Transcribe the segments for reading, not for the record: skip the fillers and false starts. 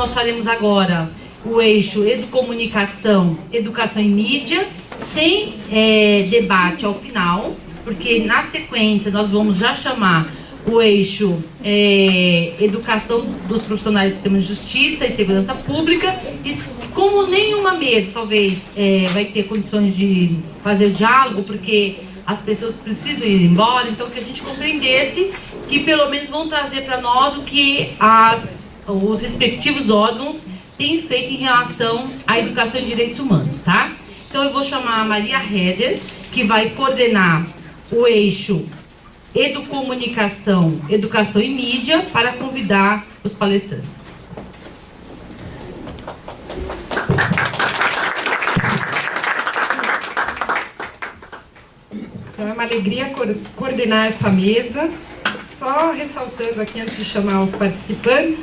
nós faremos agora o eixo Educomunicação, Educação e Mídia, sem debate ao final, porque na sequência nós vamos já chamar o eixo Educação dos Profissionais do Sistema de Justiça e Segurança Pública. Isso, como nenhuma mesa talvez vai ter condições de fazer o diálogo, porque as pessoas precisam ir embora, então que a gente compreendesse que pelo menos vão trazer para nós o que os respectivos órgãos têm feito em relação à educação e direitos humanos, tá? Então eu vou chamar a Maria Heder, que vai coordenar o eixo Educomunicação, Educação e Mídia, para convidar os palestrantes. Então é uma alegria coordenar essa mesa. Só ressaltando aqui, antes de chamar os participantes,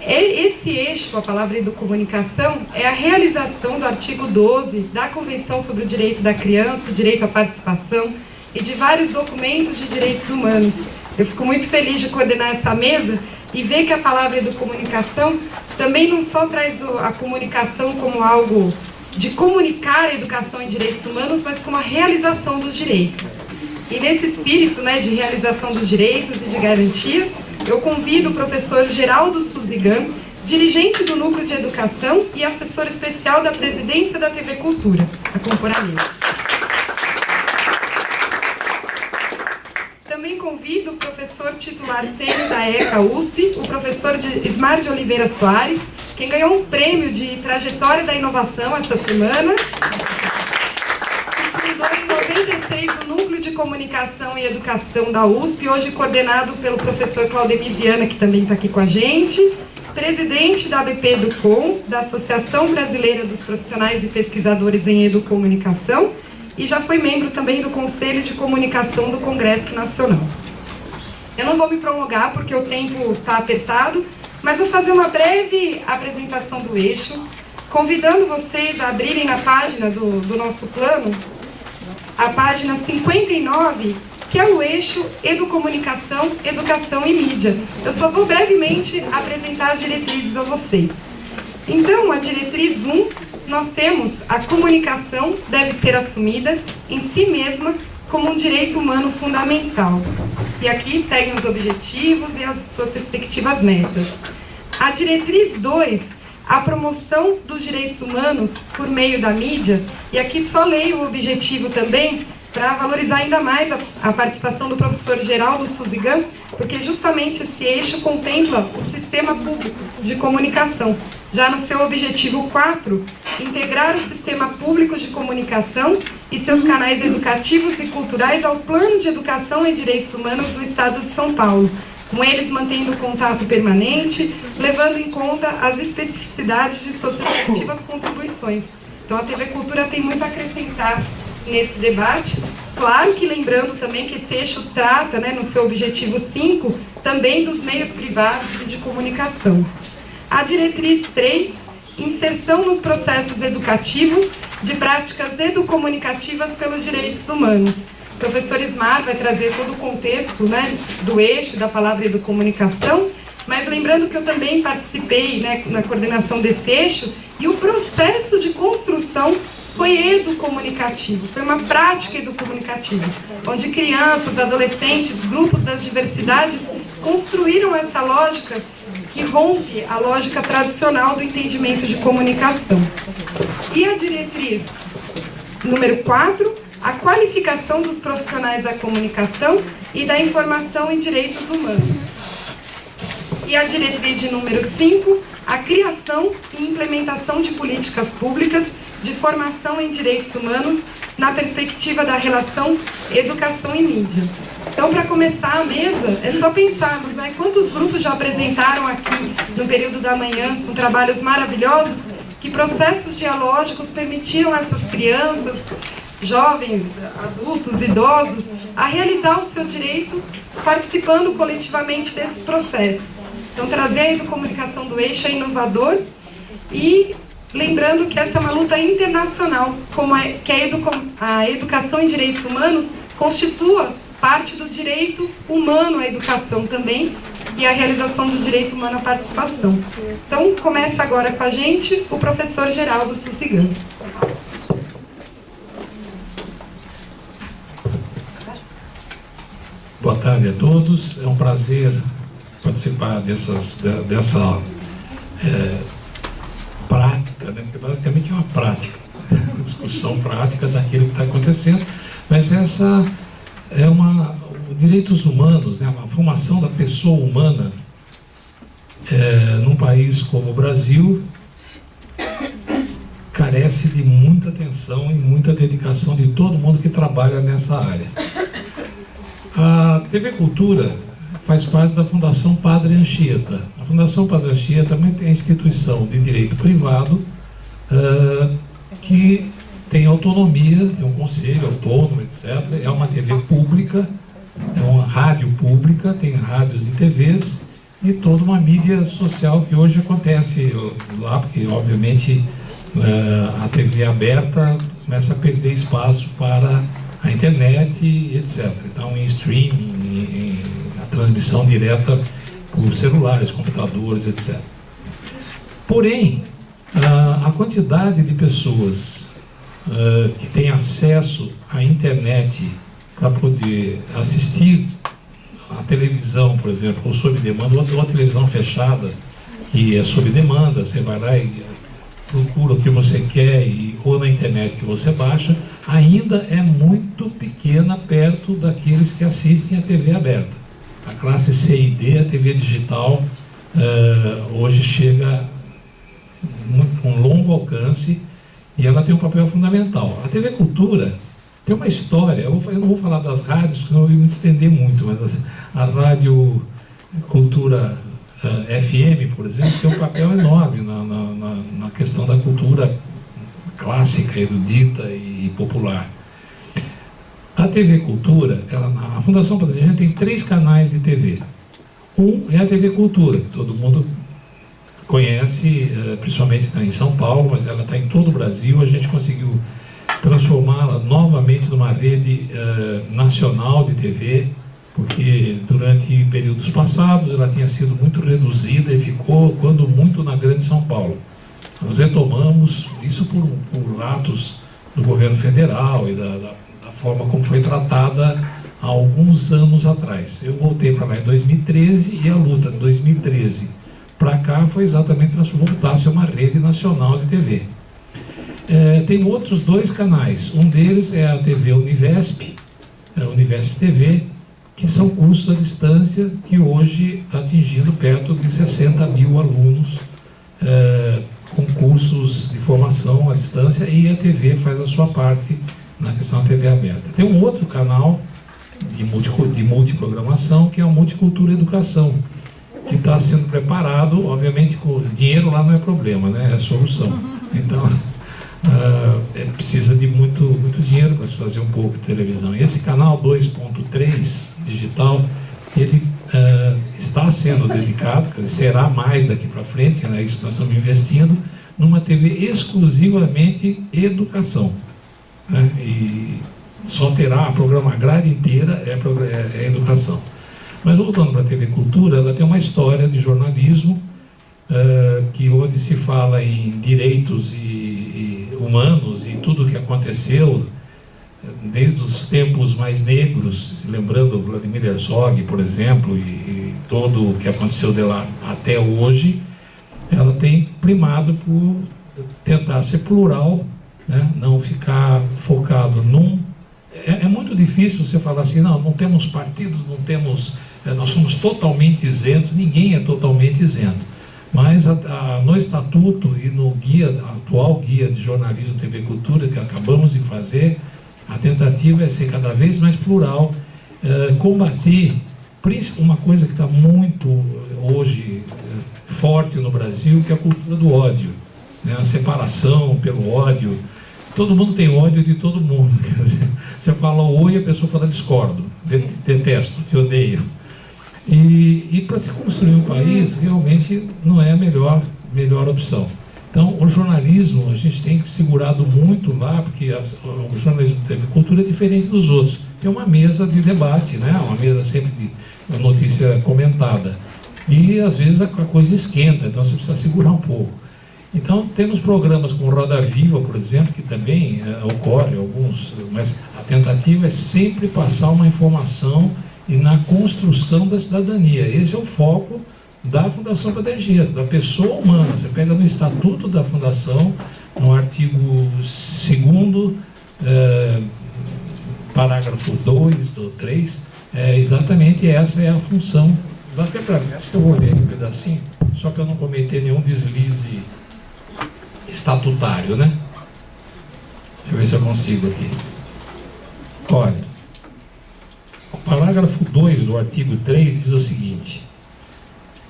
esse eixo, a palavra educomunicação, é a realização do artigo 12 da Convenção sobre o Direito da Criança, o Direito à Participação e de vários documentos de direitos humanos. Eu fico muito feliz de coordenar essa mesa e ver que a palavra educomunicação também não só traz a comunicação como algo de comunicar a educação em direitos humanos, mas como a realização dos direitos. E nesse espírito, né, de realização dos direitos e de garantia, eu convido o professor Geraldo Suzigan, dirigente do Núcleo de Educação e assessor especial da presidência da TV Cultura, a compor a mesa. Também convido o professor titular sênior da ECA USP, o professor Ismar de Oliveira Soares, quem ganhou um prêmio de trajetória da inovação essa semana, e fundou em 96 o Núcleo de Comunicação e Educação da USP, hoje coordenado pelo professor Claudemir Viana, que também está aqui com a gente, presidente da ABP Educom, da Associação Brasileira dos Profissionais e Pesquisadores em Educomunicação, e já foi membro também do Conselho de Comunicação do Congresso Nacional. Eu não vou me prolongar porque o tempo está apertado, mas vou fazer uma breve apresentação do eixo, convidando vocês a abrirem na página do nosso plano, a página 59, que é o eixo Educomunicação, Educação e Mídia. Eu só vou brevemente apresentar as diretrizes a vocês. Então, a diretriz 1, nós temos a comunicação deve ser assumida em si mesma como um direito humano fundamental. E aqui seguem os objetivos e as suas respectivas metas. A diretriz 2, a promoção dos direitos humanos por meio da mídia, e aqui só leio o objetivo também, para valorizar ainda mais a participação do professor Geraldo Suzigan, porque justamente esse eixo contempla o sistema público de comunicação. Já no seu objetivo 4, integrar o sistema público de comunicação e seus canais educativos e culturais ao plano de educação e direitos humanos do Estado de São Paulo, com eles mantendo contato permanente, levando em conta as especificidades de suas respectivas contribuições. Então a TV Cultura tem muito a acrescentar nesse debate. Claro que lembrando também que esse eixo trata, né, no seu objetivo 5, também dos meios privados e de comunicação. A diretriz 3, inserção nos processos educativos de práticas educomunicativas pelos direitos humanos. O professor Ismar vai trazer todo o contexto, né, do eixo, da palavra educomunicação, mas lembrando que eu também participei, né, na coordenação desse eixo, e o processo de construção foi educomunicativo, foi uma prática educomunicativa, onde crianças, adolescentes, grupos das diversidades construíram essa lógica que rompe a lógica tradicional do entendimento de comunicação. E a diretriz número 4, a qualificação dos profissionais da comunicação e da informação em direitos humanos. E a diretriz de número 5, a criação e implementação de políticas públicas de formação em direitos humanos na perspectiva da relação educação e mídia. Então, para começar a mesa, é só pensarmos, né, quantos grupos já apresentaram aqui no período da manhã, com trabalhos maravilhosos, que processos dialógicos permitiram a essas crianças, jovens, adultos, idosos, a realizar o seu direito participando coletivamente desses processos. Então, trazer a educomunicação do eixo é inovador e lembrando que essa é uma luta internacional, como que a educação em direitos humanos constitua parte do direito humano à educação também, e a realização do direito humano à participação. Então, começa agora com a gente o professor Geraldo Sussigan. Boa tarde a todos, é um prazer participar dessa prática, né? Porque basicamente é uma prática, uma discussão prática daquilo que está acontecendo, mas essa é direitos humanos, né? A formação da pessoa humana num país como o Brasil carece de muita atenção e muita dedicação de todo mundo que trabalha nessa área. A TV Cultura faz parte da Fundação Padre Anchieta. A Fundação Padre Anchieta também tem a instituição de direito privado que tem autonomia, tem um conselho autônomo, etc. É uma TV pública, é uma rádio pública, tem rádios e TVs e toda uma mídia social que hoje acontece lá, porque obviamente a TV aberta começa a perder espaço para a internet, etc. Então, em streaming, a transmissão direta por celulares, computadores, etc. Porém, a quantidade de pessoas que têm acesso à internet para poder assistir a televisão, por exemplo, ou sob demanda, ou a televisão fechada, que é sob demanda, você vai lá e procura o que você quer, ou na internet que você baixa, ainda é muito pequena perto daqueles que assistem a TV aberta. A classe C e D, a TV digital, hoje chega com um longo alcance e ela tem um papel fundamental. A TV Cultura tem uma história, eu não vou falar das rádios, porque senão eu vou me estender muito, mas a Rádio Cultura FM, por exemplo, tem um papel enorme na questão da cultura clássica, erudita e popular. A TV Cultura, a Fundação Padre Anchieta tem 3 canais de TV. Um é a TV Cultura, que todo mundo conhece, principalmente em São Paulo, mas ela está em todo o Brasil. A gente conseguiu transformá-la novamente numa rede nacional de TV, porque durante períodos passados ela tinha sido muito reduzida e ficou, quando muito, na Grande São Paulo. Nós retomamos isso por atos do governo federal e da forma como foi tratada há alguns anos atrás. Eu voltei para lá em 2013 e a luta de 2013 para cá foi exatamente voltar a ser uma rede nacional de TV. Tem outros 2 canais, um deles é a TV Univesp, Univesp TV, que são cursos à distância que hoje está atingindo perto de 60 mil alunos com cursos de formação à distância, e a TV faz a sua parte na questão da TV aberta. Tem um outro canal de multiprogramação, que é o Multicultura Educação, que está sendo preparado, obviamente, com dinheiro lá não é problema, né? É solução. Então, precisa de muito dinheiro para se fazer um pouco de televisão. E esse canal 2.3 digital, ele está sendo dedicado, quer dizer, será mais daqui para frente, né? Isso nós estamos investindo numa TV exclusivamente educação, né? E só terá a programa grade inteira é educação. Mas voltando para a TV Cultura, ela tem uma história de jornalismo que onde se fala em direitos e humanos e tudo o que aconteceu desde os tempos mais negros, lembrando Vladimir Herzog, por exemplo, e todo o que aconteceu de lá até hoje, ela tem primado por tentar ser plural, né? Não ficar focado num... É muito difícil você falar assim, não temos partidos, não temos... nós somos totalmente isentos, ninguém é totalmente isento. Mas no Estatuto e no atual Guia de Jornalismo TV Cultura, que acabamos de fazer, a tentativa é ser cada vez mais plural, combater uma coisa que está muito hoje forte no Brasil, que é a cultura do ódio, né? A separação pelo ódio. Todo mundo tem ódio de todo mundo. Quer dizer, você fala oi, a pessoa fala discordo, detesto, te odeio. E para se construir um país, realmente não é a melhor opção. Então, o jornalismo, a gente tem segurado muito lá, porque o jornalismo de TV Cultura é diferente dos outros. É uma mesa de debate, né? Uma mesa sempre de notícia comentada. E às vezes a coisa esquenta, então você precisa segurar um pouco. Então temos programas como Roda Viva, por exemplo, que também ocorre alguns, mas a tentativa é sempre passar uma informação e na construção da cidadania. Esse é o foco da Fundação Padre Anchieta, da pessoa humana. Você pega no Estatuto da Fundação, no artigo 2º, parágrafo 2 ou 3, exatamente essa é a função. Dá até para mim, acho que eu vou ler aqui um pedacinho, só para eu não cometer nenhum deslize estatutário, né? Deixa eu ver se eu consigo aqui. Olha, o parágrafo 2 do artigo 3 diz o seguinte: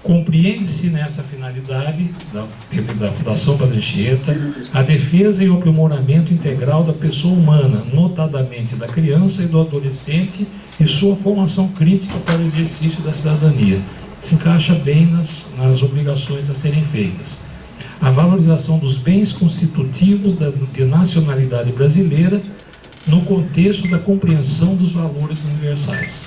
compreende-se nessa finalidade da Fundação Padre Anchieta a defesa e o aprimoramento integral da pessoa humana, notadamente da criança e do adolescente, e sua formação crítica para o exercício da cidadania. Se encaixa bem nas obrigações a serem feitas. A valorização dos bens constitutivos de nacionalidade brasileira no contexto da compreensão dos valores universais.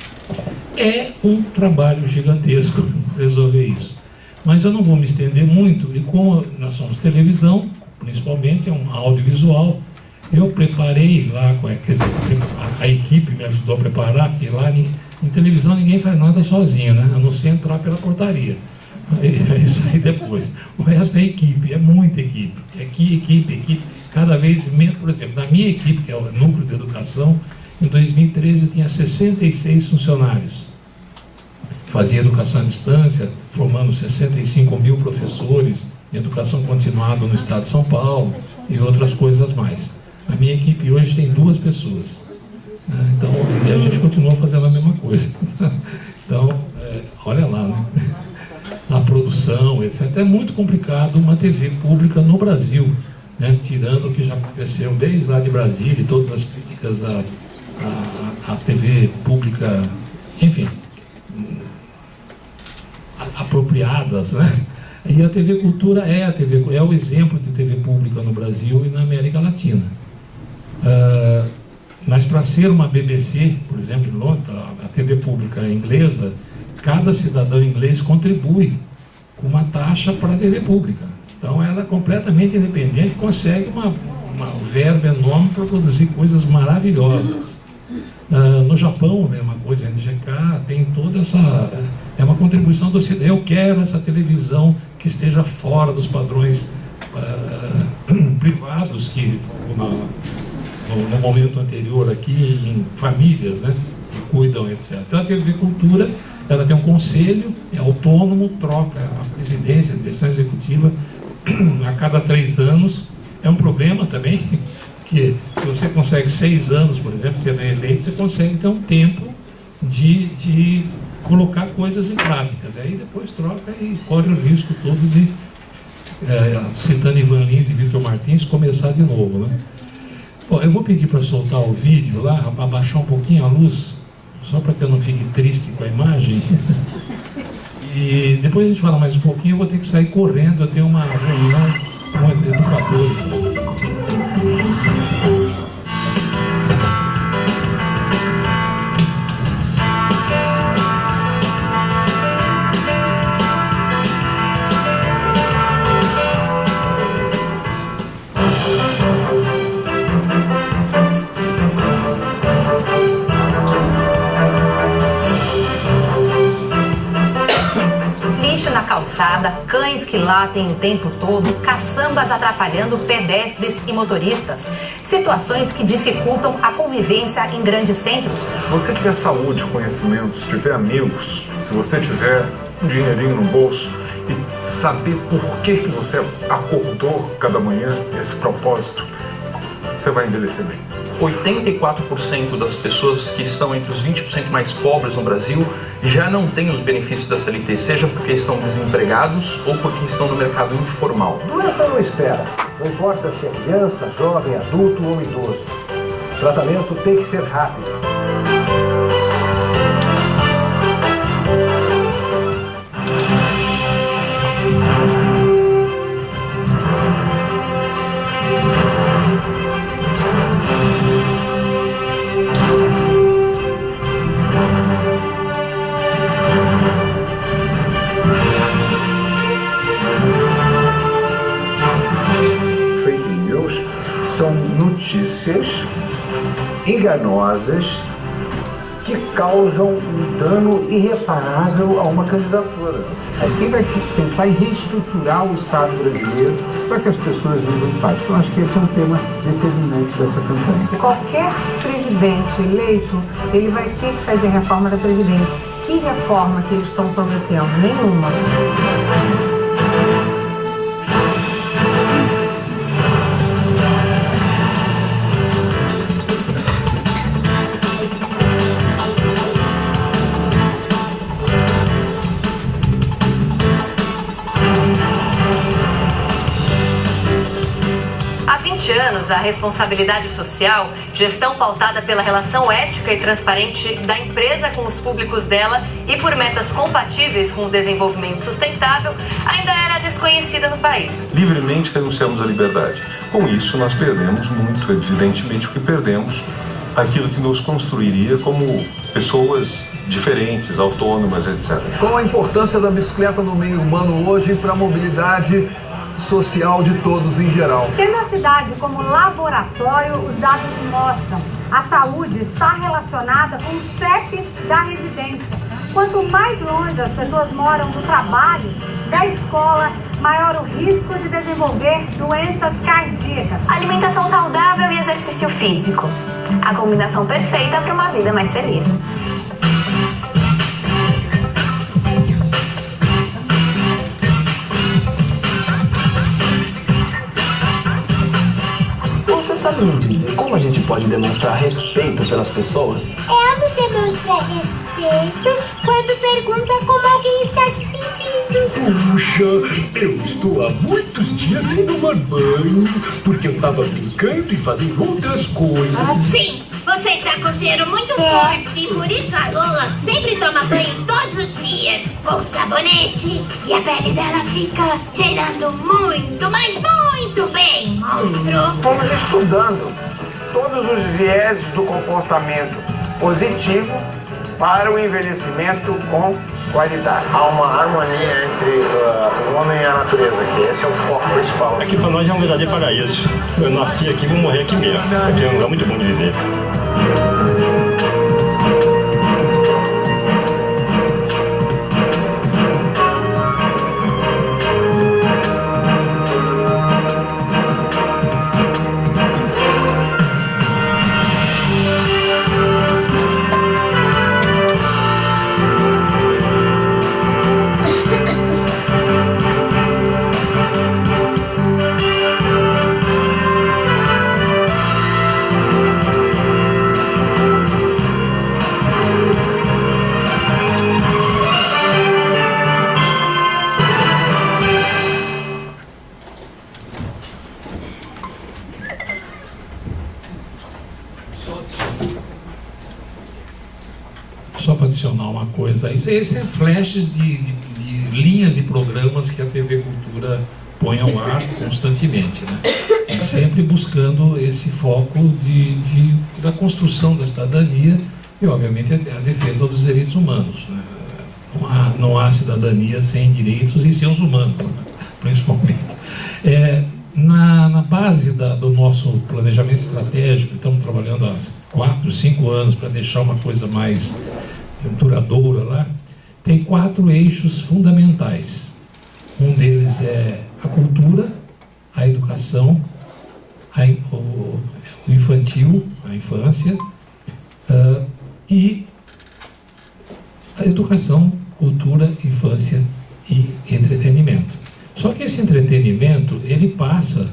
É um trabalho gigantesco resolver isso. Mas eu não vou me estender muito, e como nós somos televisão, principalmente, é um audiovisual, eu preparei lá, quer dizer, a equipe me ajudou a preparar, porque lá em televisão ninguém faz nada sozinho, né? A não ser entrar pela portaria. É isso aí depois. O resto é equipe, é muita equipe. Equipe. Cada vez menos, por exemplo, na minha equipe, que é o Núcleo de Educação, em 2013 eu tinha 66 funcionários. Fazia educação à distância, formando 65 mil professores, educação continuada no estado de São Paulo e outras coisas mais. A minha equipe hoje tem 2 pessoas. Então, e a gente continua fazendo a mesma coisa. Então, olha lá, né? A produção, etc. É muito complicado uma TV pública no Brasil, né? Tirando o que já aconteceu desde lá de Brasília e todas as críticas à TV pública, enfim, apropriadas, né? E a TV Cultura é o exemplo de TV pública no Brasil e na América Latina. Mas para ser uma BBC, por exemplo, em Londres, a TV pública inglesa, cada cidadão inglês contribui com uma taxa para a TV pública. Então ela é completamente independente, consegue uma verba enorme para produzir coisas maravilhosas. No Japão, a mesma coisa, a NGK tem toda essa... É uma contribuição do cidadão. Eu quero essa televisão que esteja fora dos padrões privados que no momento anterior aqui, em famílias, né, que cuidam, etc. Então a TV Cultura, ela tem um conselho, é autônomo, troca a presidência, a direção executiva a cada 3 anos. É um problema também, que se você consegue 6 anos, por exemplo, sendo eleito, você consegue ter um tempo de colocar coisas em práticas. Aí depois troca e corre o risco todo de, citando Ivan Lins e Victor Martins, começar de novo, né? Bom, eu vou pedir para soltar o vídeo lá, para abaixar um pouquinho a luz, só para que eu não fique triste com a imagem. E depois a gente fala mais um pouquinho, eu vou ter que sair correndo, eu tenho uma reunião com o educador. Calçada, cães que latem o tempo todo, caçambas atrapalhando pedestres e motoristas. Situações que dificultam a convivência em grandes centros. Se você tiver saúde, conhecimentos, tiver amigos, se você tiver um dinheirinho no bolso e saber por que você acordou cada manhã, esse propósito, você vai envelhecer bem. 84% das pessoas que estão entre os 20% mais pobres no Brasil já não têm os benefícios da CLT, seja porque estão desempregados ou porque estão no mercado informal. Doença não espera. Não importa se é criança, jovem, adulto ou idoso. O tratamento tem que ser rápido. notícias enganosas que causam um dano irreparável a uma candidatura. Mas quem vai pensar em reestruturar o Estado brasileiro para que as pessoas vivam em paz? Então, acho que esse é um tema determinante dessa campanha. Qualquer presidente eleito, ele vai ter que fazer a reforma da Previdência. Que reforma que eles estão prometendo? Nenhuma. Há 20 anos, a responsabilidade social, gestão pautada pela relação ética e transparente da empresa com os públicos dela e por metas compatíveis com o desenvolvimento sustentável, ainda era desconhecida no país. Livremente renunciamos à liberdade. Com isso, nós perdemos muito, evidentemente, porque perdemos aquilo que nos construiria como pessoas diferentes, autônomas, etc. Qual a importância da bicicleta no meio urbano hoje para a mobilidade social de todos em geral? Tendo a cidade como laboratório, os dados mostram. A saúde está relacionada com o CEP da residência. Quanto mais longe as pessoas moram do trabalho, da escola, maior o risco de desenvolver doenças cardíacas. Alimentação saudável e exercício físico. A combinação perfeita para uma vida mais feliz. Você sabe me dizer como a gente pode demonstrar respeito pelas pessoas? É me demonstrar respeito quando pergunta como alguém está se sentindo. Puxa, eu estou há muitos dias sem tomar banho, porque eu tava brincando e fazendo outras coisas. Sim, você está com cheiro muito forte e por isso a Lola sempre toma banho todos os dias com sabonete e a pele dela fica cheirando muito, mas muito bem, monstro. Fomos estudando todos os vieses do comportamento positivo para o envelhecimento com qualidade. Há uma harmonia entre o homem e a natureza aqui. Esse é o foco principal. Aqui para nós é um verdadeiro paraíso. Eu nasci aqui e vou morrer aqui mesmo. Aqui é um lugar muito bom de viver. Só para adicionar uma coisa, esse é flashes de linhas de programas que a TV Cultura põe ao ar constantemente, né? E sempre buscando esse foco da construção da cidadania e, obviamente, a defesa dos direitos humanos, né? Não há cidadania sem direitos e sem os humanos, né? Principalmente. Na base do nosso planejamento estratégico, estamos trabalhando há 4, 5 anos para deixar uma coisa mais duradoura lá, tem 4 eixos fundamentais. Um deles é a cultura, a educação, o infantil, a infância, e a educação, cultura, infância e entretenimento. Só que esse entretenimento, ele passa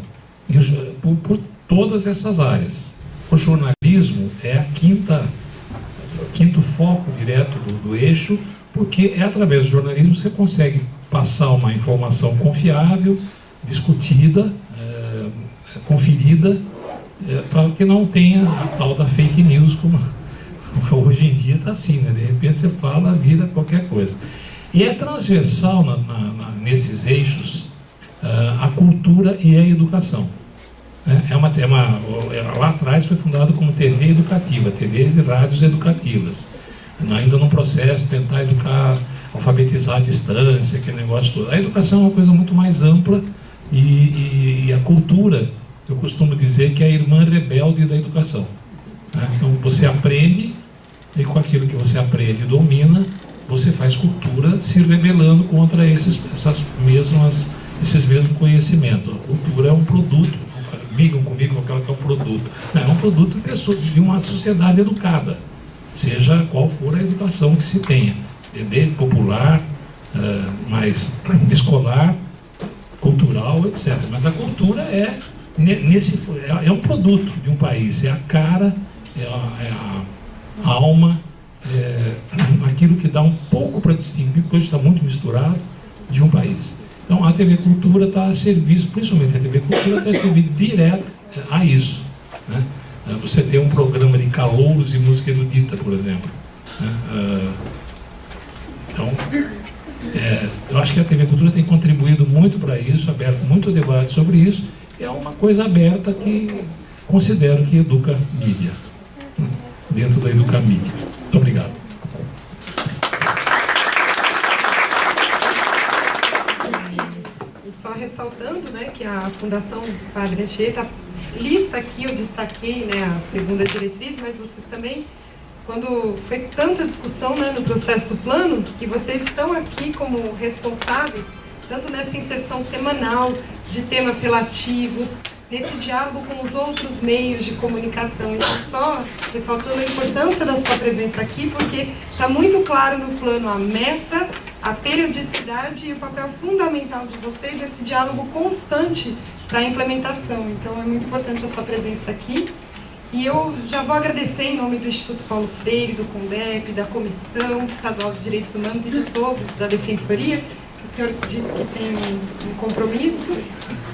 por todas essas áreas. O jornalismo é o quinto foco direto do eixo, porque é através do jornalismo que você consegue passar uma informação confiável, discutida, conferida, para que não tenha a tal da fake news, como hoje em dia está assim, né? De repente você fala, vira qualquer coisa. E é transversal nesses eixos a cultura e a educação. Lá atrás foi fundado como TV educativa, TVs e rádios educativas. Ainda num processo de tentar educar, alfabetizar à distância, aquele negócio todo. A educação é uma coisa muito mais ampla e a cultura eu costumo dizer que é a irmã rebelde da educação. Né? Então você aprende, e com aquilo que você aprende e domina, você faz cultura se rebelando contra esses mesmos conhecimentos. A cultura é um produto, brigam comigo com aquela que é um produto. Não, é um produto de uma sociedade educada, seja qual for a educação que se tenha, popular, mais escolar, cultural, etc. Mas a cultura é um produto de um país, é a cara, é a alma, aquilo que dá um pouco para distinguir, porque hoje está muito misturado, de um país. Então a TV Cultura está a serviço, principalmente a TV Cultura está a serviço direto a isso. Né? Você tem um programa de calouros e música erudita, por exemplo. Né? Então, eu acho que a TV Cultura tem contribuído muito para isso, aberto muito debate sobre isso, e é uma coisa aberta que considero que educa mídia, dentro da Educa Mídia. Muito obrigado. E só ressaltando, né, que a Fundação Padre Anchieta lista aqui, eu destaquei, né, a segunda diretriz, mas vocês também, quando foi tanta discussão, né, no processo do plano, e vocês estão aqui como responsáveis, tanto nessa inserção semanal de temas relativos, nesse diálogo com os outros meios de comunicação. Então, só ressaltando a importância da sua presença aqui, porque está muito claro no plano a meta, a periodicidade e o papel fundamental de vocês nesse diálogo constante para a implementação. Então, é muito importante a sua presença aqui. E eu já vou agradecer em nome do Instituto Paulo Freire, do CONDEP, da Comissão Estadual de Direitos Humanos e de todos da Defensoria, que o senhor disse que tem um compromisso,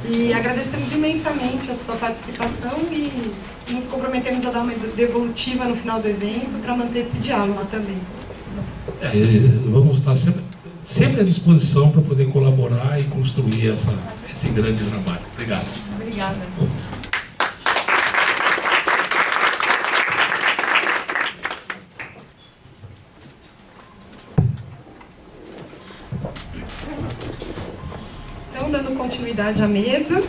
e agradecemos imensamente a sua participação e nos comprometemos a dar uma devolutiva no final do evento para manter esse diálogo também. Vamos estar sempre à disposição para poder colaborar e construir esse grande trabalho. Obrigado. Obrigada. Então, dando continuidade à mesa,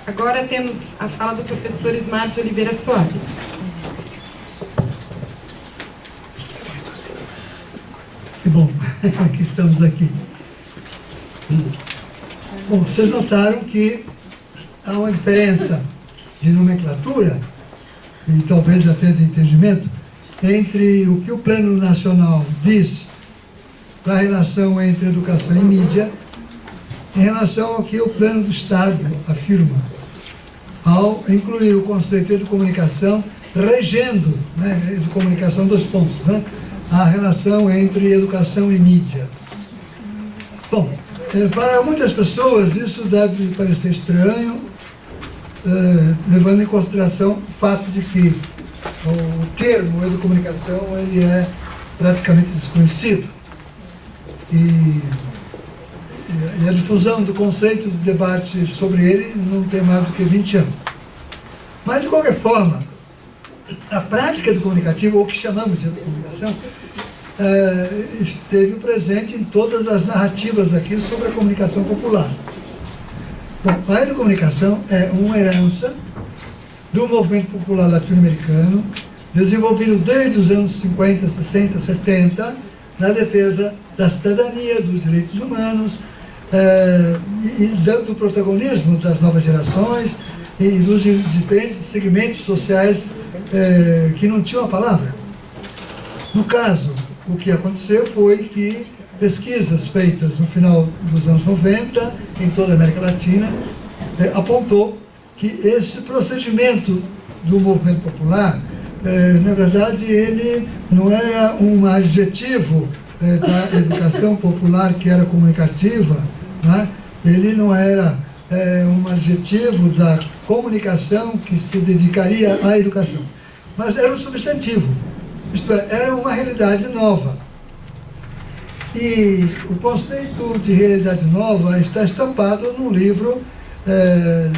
agora temos a fala do professor Ismar de Oliveira Soares. Que bom, que estamos aqui. Bom, vocês notaram que há uma diferença de nomenclatura, e talvez até de entendimento, entre o que o Plano Nacional diz para a relação entre educação e mídia, em relação ao que o Plano do Estado afirma, ao incluir o conceito de comunicação regendo, né, comunicação dos pontos, né, a relação entre educação e mídia. Bom, para muitas pessoas isso deve parecer estranho, levando em consideração o fato de que o termo educomunicação ele é praticamente desconhecido. E a difusão do conceito, do debate sobre ele não tem mais do que 20 anos. Mas, de qualquer forma, a prática do comunicativo, ou o que chamamos de comunicação, esteve presente em todas as narrativas aqui sobre a comunicação popular. Bom, a educomunicação é uma herança do movimento popular latino-americano, desenvolvido desde os anos 50, 60, 70, na defesa da cidadania, dos direitos humanos, e do protagonismo das novas gerações e dos diferentes segmentos sociais que não tinham a palavra. No caso, o que aconteceu foi que pesquisas feitas no final dos anos 90, em toda a América Latina, apontou que esse procedimento do movimento popular, na verdade, ele não era um adjetivo da educação popular que era comunicativa, né? Ele não era um adjetivo da comunicação que se dedicaria à educação, mas era um substantivo, isto é, era uma realidade nova. E o conceito de realidade nova está estampado num livro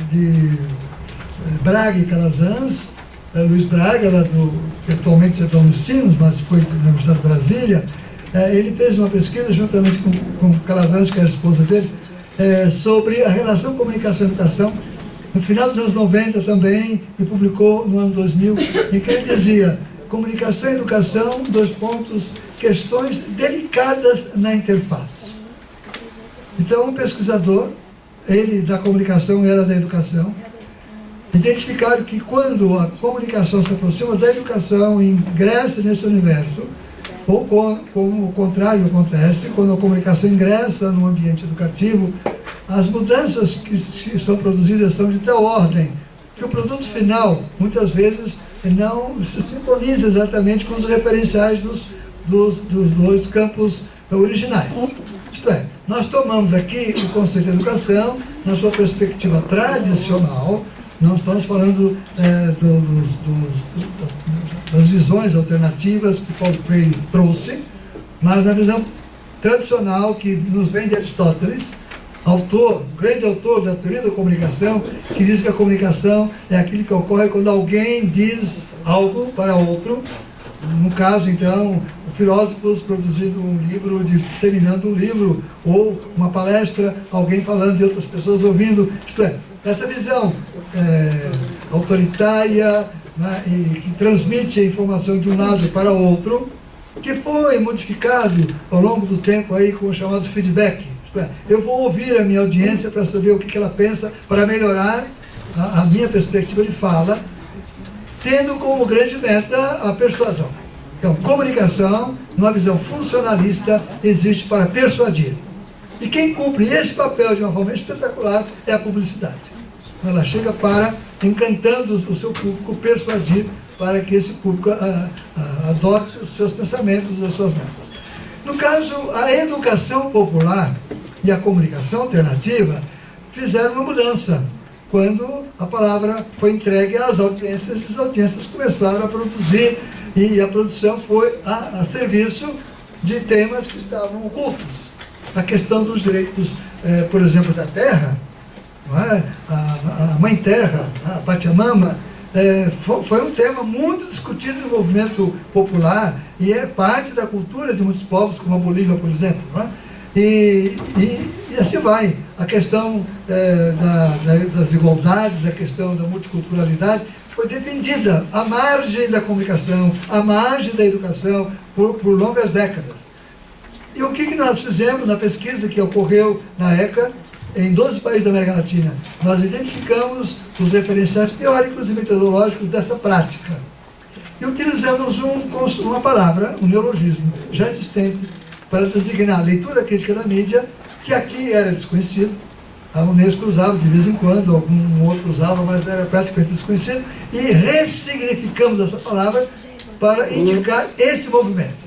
de Braga e Calazans, Luiz Braga, que atualmente é da Unicinos, mas foi da Universidade de Brasília. Ele fez uma pesquisa juntamente com Calazans, que era a esposa dele, sobre a relação comunicação-educação no final dos anos 90 também, e publicou no ano 2000, em que ele dizia: comunicação e educação, questões delicadas na interface. Então, um pesquisador, ele da comunicação e ela da educação, identificaram que quando a comunicação se aproxima da educação e ingressa nesse universo, ou como o contrário acontece, quando a comunicação ingressa no ambiente educativo, as mudanças que são produzidas são de tal ordem que o produto final, muitas vezes, não se sincroniza exatamente com os referenciais dos dois campos originais. Isto é, nós tomamos aqui o conceito de educação na sua perspectiva tradicional, não estamos falando das visões alternativas que Paulo Freire trouxe, mas na visão tradicional que nos vem de Aristóteles, grande autor da teoria da comunicação, que diz que a comunicação é aquilo que ocorre quando alguém diz algo para outro. No caso, então, filósofos produzindo um livro, disseminando um livro, ou uma palestra, alguém falando e outras pessoas ouvindo. Isto é, essa visão autoritária, né, e que transmite a informação de um lado para outro, que foi modificado ao longo do tempo aí com o chamado feedback. Isto é, eu vou ouvir a minha audiência para saber o que ela pensa, para melhorar a minha perspectiva de fala, tendo como grande meta a persuasão. Então, comunicação, numa visão funcionalista, existe para persuadir. E quem cumpre esse papel de uma forma espetacular é a publicidade. Ela chega para, encantando o seu público, persuadir para que esse público adote os seus pensamentos, as suas metas. No caso, a educação popular e a comunicação alternativa fizeram uma mudança quando a palavra foi entregue às audiências, e as audiências começaram a produzir, e a produção foi a serviço de temas que estavam ocultos. A questão dos direitos, por exemplo, da terra, não é? A Mãe Terra, a Pachamama, foi um tema muito discutido no movimento popular e é parte da cultura de muitos povos, como a Bolívia, por exemplo. Não é? E assim vai. A questão das igualdades, a questão da multiculturalidade foi defendida à margem da comunicação, à margem da educação, por longas décadas. E o que nós fizemos na pesquisa que ocorreu na ECA, em 12 países da América Latina? Nós identificamos os referenciais teóricos e metodológicos dessa prática. E utilizamos uma palavra, um neologismo já existente, para designar a leitura crítica da mídia, que aqui era desconhecido. A Unesco usava de vez em quando, algum outro usava, mas era praticamente desconhecido. E ressignificamos essa palavra para indicar esse movimento.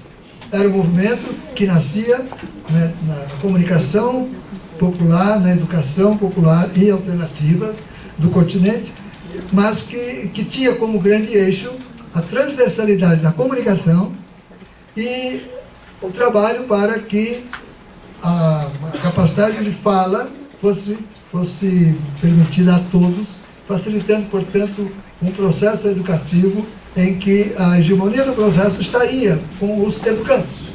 Era um movimento que nascia, né, na comunicação popular, na educação popular e alternativas do continente, mas que tinha como grande eixo a transversalidade da comunicação e o trabalho para que a capacidade de fala fosse permitida a todos, facilitando, portanto, um processo educativo em que a hegemonia do processo estaria com os educandos.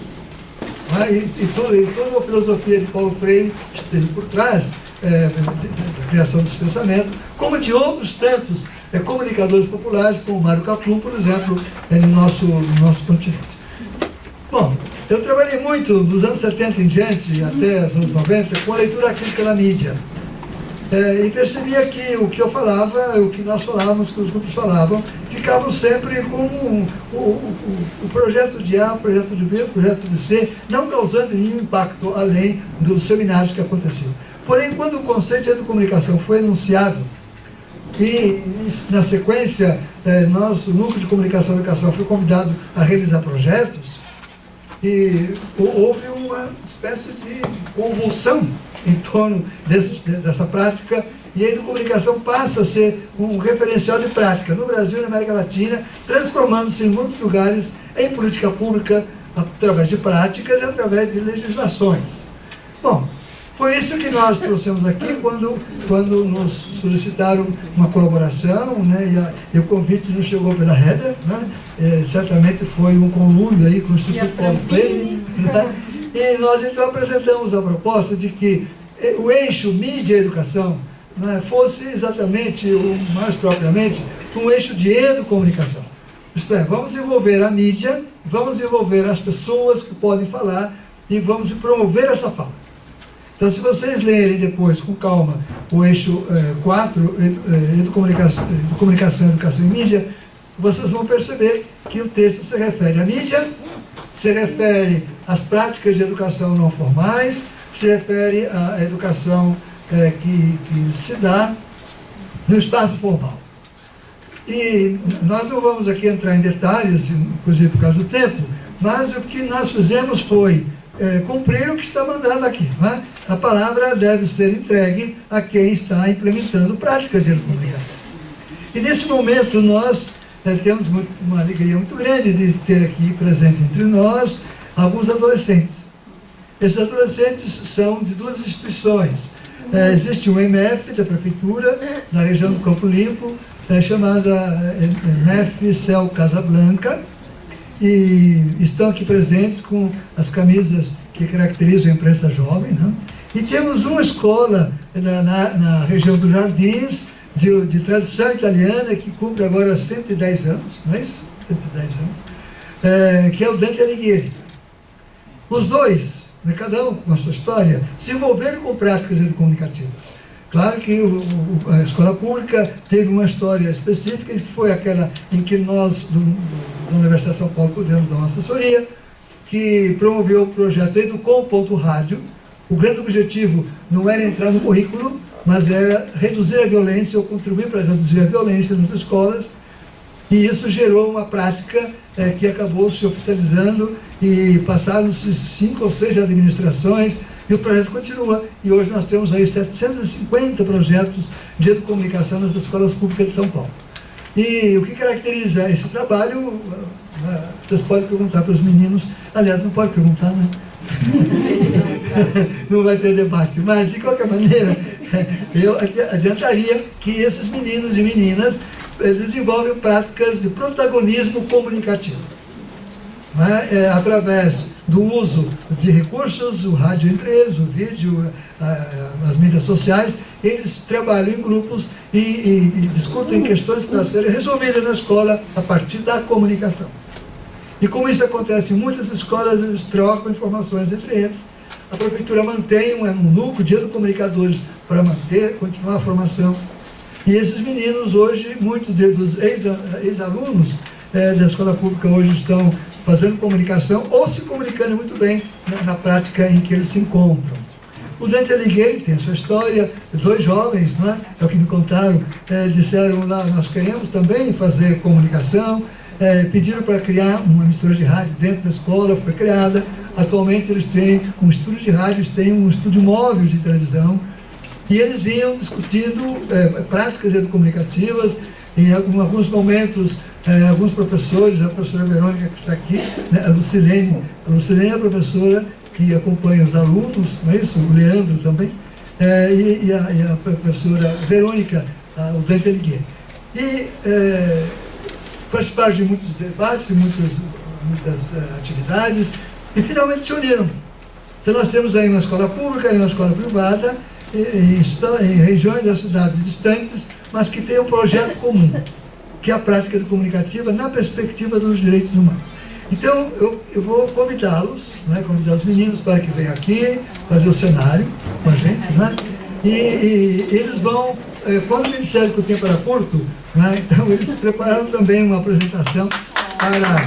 E toda a filosofia de Paulo Freire esteve por trás da criação desse pensamento, como de outros tantos comunicadores populares, como Mário Kaplun, por exemplo, no nosso continente. Bom, eu trabalhei muito dos anos 70 em diante, até os anos 90, com a leitura crítica da mídia. E percebia que o que eu falava, o que nós falávamos, que os grupos falavam, ficavam sempre com o projeto de A, o projeto de B, o projeto de C, não causando nenhum impacto além dos seminários que aconteciam. Porém, quando o conceito de comunicação foi enunciado, e na sequência, o Núcleo de Comunicação e Educação foi convidado a realizar projetos, e houve uma espécie de convulsão em torno dessa prática, e a educomunicação passa a ser um referencial de prática no Brasil e na América Latina, transformando-se em muitos lugares em política pública através de práticas e através de legislações. Bom, foi isso que nós trouxemos aqui quando nos solicitaram uma colaboração, né, e o convite nos chegou pela Heather, né, certamente foi um conluio aí com o Instituto Paulo Freire, né, e nós então apresentamos a proposta de que o eixo mídia e educação né, fosse exatamente, ou mais propriamente, um eixo de educomunicação. Isto é, vamos envolver a mídia, vamos envolver as pessoas que podem falar e vamos promover essa fala. Então, se vocês lerem depois, com calma, o eixo 4, comunicação, educação e mídia, vocês vão perceber que o texto se refere à mídia, se refere às práticas de educação não formais, se refere à educação que se dá no espaço formal. E nós não vamos aqui entrar em detalhes, inclusive por causa do tempo, mas o que nós fizemos foi cumprir o que está mandado aqui. Né? A palavra deve ser entregue a quem está implementando práticas de educomunicação. E nesse momento nós temos uma alegria muito grande de ter aqui presente entre nós alguns adolescentes. Esses adolescentes são de duas instituições. Existe um MF da Prefeitura, da região do Campo Limpo, chamada MF Céu Casablanca, e estão aqui presentes com as camisas que caracterizam a imprensa jovem. Né? E temos uma escola na região dos Jardins, de tradição italiana, que cumpre agora 110 anos, não é isso? 110 anos, que é o Dante Alighieri. Os dois, cada um com a sua história, se envolveram com práticas educomunicativas. Claro que a escola pública teve uma história específica, que foi aquela em que nós, da Universidade de São Paulo, pudemos dar uma assessoria, que promoveu o projeto Educom.rádio. O grande objetivo não era entrar no currículo, mas era reduzir a violência, ou contribuir para reduzir a violência nas escolas, e isso gerou uma prática que acabou se oficializando, e passaram-se 5 ou 6 administrações, e o projeto continua, e hoje nós temos aí 750 projetos de educomunicação nas escolas públicas de São Paulo. E o que caracteriza esse trabalho, vocês podem perguntar para os meninos, aliás, não pode perguntar, né? Não vai ter debate, mas de qualquer maneira, eu adiantaria que esses meninos e meninas desenvolvem práticas de protagonismo comunicativo. Através do uso de recursos, o rádio entre eles, o vídeo, as mídias sociais, eles trabalham em grupos e discutem questões para serem resolvidas na escola a partir da comunicação. E como isso acontece em muitas escolas, eles trocam informações entre eles. A Prefeitura mantém um núcleo de educomunicadores para continuar a formação. E esses meninos hoje, muitos dos ex-alunos da escola pública hoje estão fazendo comunicação ou se comunicando muito bem na prática em que eles se encontram. O Dante Alighieri tem a sua história, 2 jovens, né, é o que me contaram, disseram lá, nós queremos também fazer comunicação, pediram para criar uma emissora de rádio dentro da escola, foi criada. Atualmente eles têm um estúdio de rádio, eles têm um estúdio móvel de televisão, e eles vinham discutindo práticas educomunicativas. Em alguns momentos, alguns professores, a professora Verônica que está aqui, né, a Lucilene é a professora que acompanha os alunos, não é isso? O Leandro também, e a professora Verônica, o Dante Alighieri. E participaram de muitos debates, muitas atividades, e finalmente se uniram. Então nós temos aí uma escola pública e uma escola privada, em regiões da cidade distantes, mas que tem um projeto comum, que é a prática comunicativa na perspectiva dos direitos humanos. Então eu vou convidá-los, né, convidar os meninos para que venham aqui, fazer o cenário com a gente, né, e eles vão, quando me disseram que o tempo era curto, né, então eles prepararam também uma apresentação para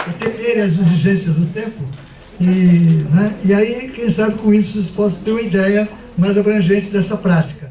atenderem às exigências do tempo. E aí, quem sabe com isso vocês possam ter uma ideia mais abrangente dessa prática.